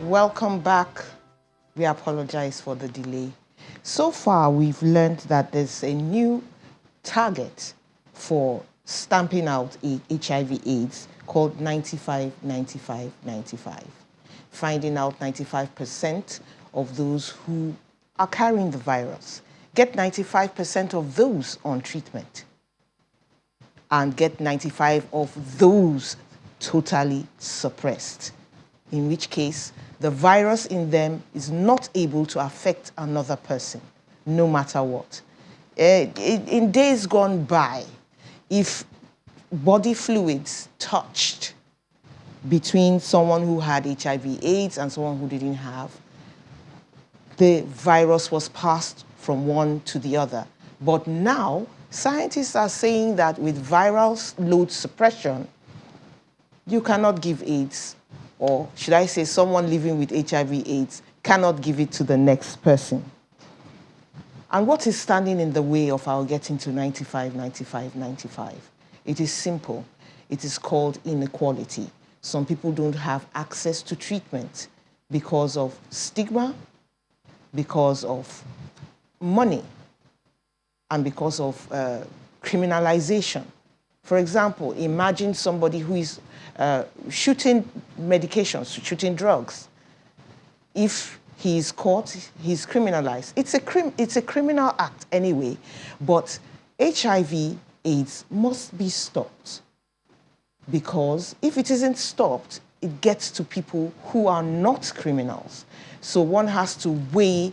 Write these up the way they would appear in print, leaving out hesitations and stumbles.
Welcome back. We apologize for the delay. So far, we've learned that there's a new target for stamping out HIV/AIDS called 95-95-95. Finding out 95% of those who are carrying the virus, get 95% of those on treatment, and get 95 of those totally suppressed, in which case the virus in them is not able to affect another person, no matter what. In days gone by, if body fluids touched between someone who had HIV/AIDS and someone who didn't have, the virus was passed from one to the other. But now, scientists are saying that with viral load suppression, you cannot give AIDS, or should I say someone living with HIV/AIDS cannot give it to the next person. And what is standing in the way of our getting to 95-95-95? It is simple. It is called inequality. Some people don't have access to treatment because of stigma, because of money, and because of criminalization. For example, imagine somebody who is shooting medications, shooting drugs. If he is caught, he's criminalized. It's a criminal act anyway, but HIV/AIDS must be stopped, because if it isn't stopped, it gets to people who are not criminals. So one has to weigh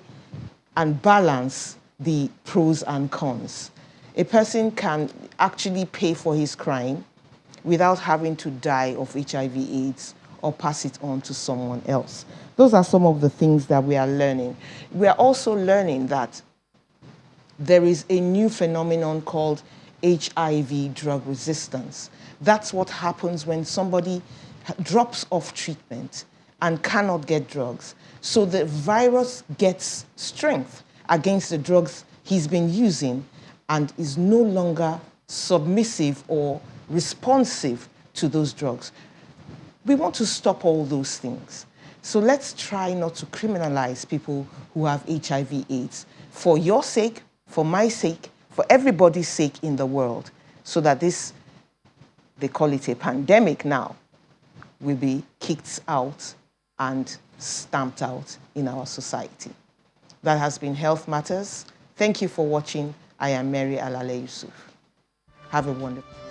and balance the pros and cons. A person can actually pay for his crime without having to die of HIV/AIDS or pass it on to someone else. Those are some of the things that we are learning. We are also learning that there is a new phenomenon called HIV drug resistance. That's what happens when somebody drops off treatment and cannot get drugs. So the virus gets strength against the drugs he's been using and is no longer submissive or responsive to those drugs. We want to stop all those things. So let's try not to criminalize people who have HIV/AIDS for your sake, for my sake, for everybody's sake in the world, so that this, they call it a pandemic now, will be kicked out and stamped out in our society. That has been Health Matters. Thank you for watching. I am Mary Alale Yusuf. Have a wonderful day.